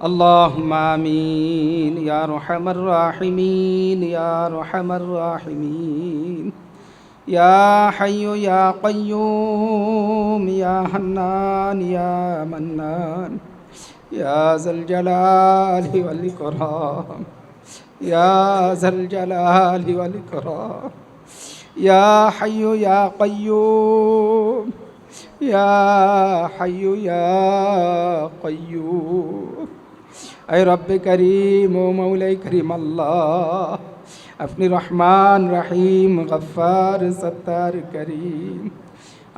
اللهم آمين يا أرحم الراحمين يا أرحم الراحمين يا حي يا قيوم يا حنان يا منان يا ذا الجلال والإكرام يا ذا الجلال والإكرام يا حي يا قيوم يا حي يا قيوم اے رب کریم و مولا کریم আল্লাহ, আপনি রহমান রহিম গফফার সত্তার করিম।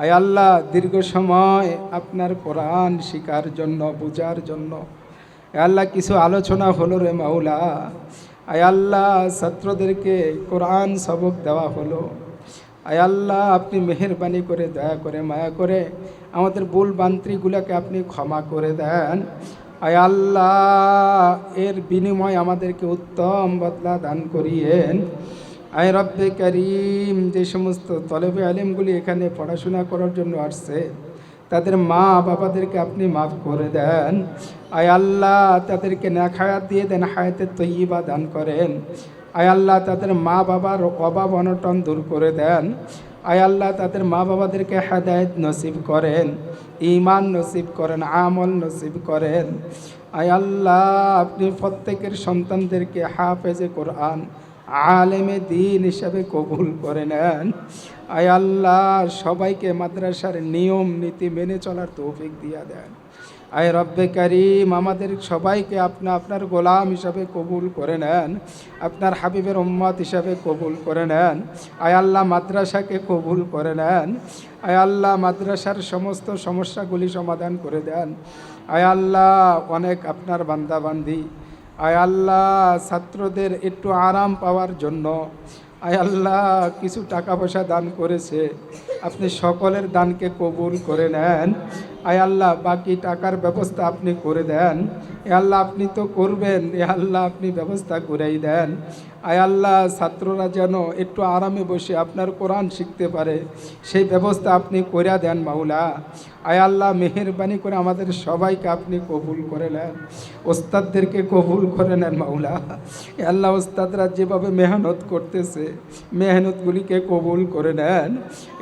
আয় আল্লাহ, দীর্ঘ সময় আপনার কোরআন শিখার জন্য, বোঝার জন্য আয় আল্লাহ কিছু আলোচনা হলো রে মাওলা। আয় আল্লাহ, ছাত্রদেরকে কোরআন সবক দেওয়া হলো। আয় আল্লাহ, আপনি মেহেরবানি করে, দয়া করে, মায়া করে আমাদের ভুল বান্ত্রিগুলোকে আপনি ক্ষমা করে দেন। আয় আল্লাহ, এর বিনিময় আমাদেরকে উত্তম বদলা দান করিয়েন। আয় রব্বে করিম, যে সমস্ত তলেবে আলেমগুলি এখানে পড়াশোনা করার জন্য আসছে, তাদের মা বাবাদেরকে আপনি মাফ করে দেন। আয় আল্লাহ, তাদেরকে নেক হায়াত দিয়ে দেন, হায়াতে তৈয়বা দান করেন। আয় আল্লাহ, তাদের মা বাবার অভাব অনটন দূর করে দেন। আয় আল্লাহ, তাদের মা বাবাদেরকে হেদায়েত নসিব করেন, ঈমান নসিব করেন, আমল নসিব করেন। আয় আল্লাহ, আপনি প্রত্যেকের সন্তানদেরকে হাফেজে কোরআন, আলেমে দ্বীন হিসাবে কবুল করে নেন। আয় আল্লাহ, সবাইকে মাদ্রাসার নিয়ম নীতি মেনে চলার তৌফিক দিয়া দেন। আয় রব্বে করিম, আমাদের সবাইকে আপনার গোলাম হিসাবে কবুল করে নেন, আপনার হাবিবের উম্মত হিসাবে কবুল করে নেন। আয় আল্লাহ, মাদ্রাসাকে কবুল করে নেন। আয় আল্লাহ, মাদ্রাসার সমস্ত সমস্যাগুলি সমাধান করে দেন। আয় আল্লাহ, অনেক আপনার বান্দাবান্দি আয় আল্লাহ ছাত্রদের একটু আরাম পাওয়ার জন্য আয় আল্লাহ কিছু টাকা পয়সা দান করেছে, আপনি সকলের দানকে কবুল করে নেন। আয় আল্লাহ, বাকি টাকার ব্যবস্থা আপনি করে দেন। এ আল্লাহ, আপনি তো করবেন, এ আল্লাহ আপনি ব্যবস্থা করেই দেন। আয় আল্লাহ, ছাত্ররা যেন একটু আরামে বসে আপনার কোরআন শিখতে পারে, সেই ব্যবস্থা আপনি করে দেন মাওলা। আয় আল্লাহ, মেহেরবানি করে আমাদের সবাইকে আপনি কবুল করে নেন, ওস্তাদদেরকে কবুল করে নেন মাওলা। এ আল্লাহ, ওস্তাদরা যেভাবে মেহনত করতেছে, মেহনতগুলিকে কবুল করে নেন।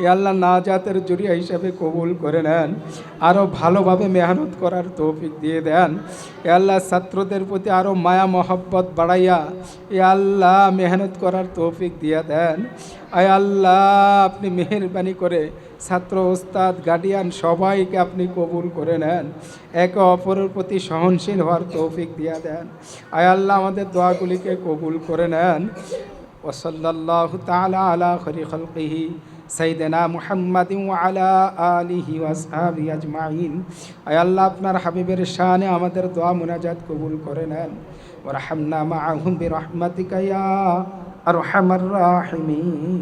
এ আল্লাহ, নাজাতের জরিয়া হিসাবে কবুল করে নেন, আরও ভালোভাবে মেহনত করার তৌফিক দিয়ে দেন। এ আল্লাহ, ছাত্রদের প্রতি আরও মায়া মহব্বত বাড়াইয়া এ আল্লাহ মেহনত করার তৌফিক দিয়ে দেন। আয় আল্লাহ, আপনি মেহেরবানি করে ছাত্র, ওস্তাদ, গার্ডিয়ান সবাইকে আপনি কবুল করে নেন, একে অপরের প্রতি সহনশীল হওয়ার তৌফিক দিয়ে দেন। আয় আল্লাহ, আমাদের দোয়াগুলিকে কবুল করে নেন। ওয়াসাল্লাল্লাহু তাআলা আলা খায়রি খালকিহি সাইয়্যিদিনা মুহাম্মাদিন ওয়া আলা আলিহি ওয়া আসহাবিহি আজমাইন। আয় আল্লাহ, আপনার হাবিবের শানে আমাদের দোয়া মুনাজাত কবুল করে নেন। ওয়ারহামনা মাআহুম বিরহমাতিকা ইয়া আরহামার রাহিমিন।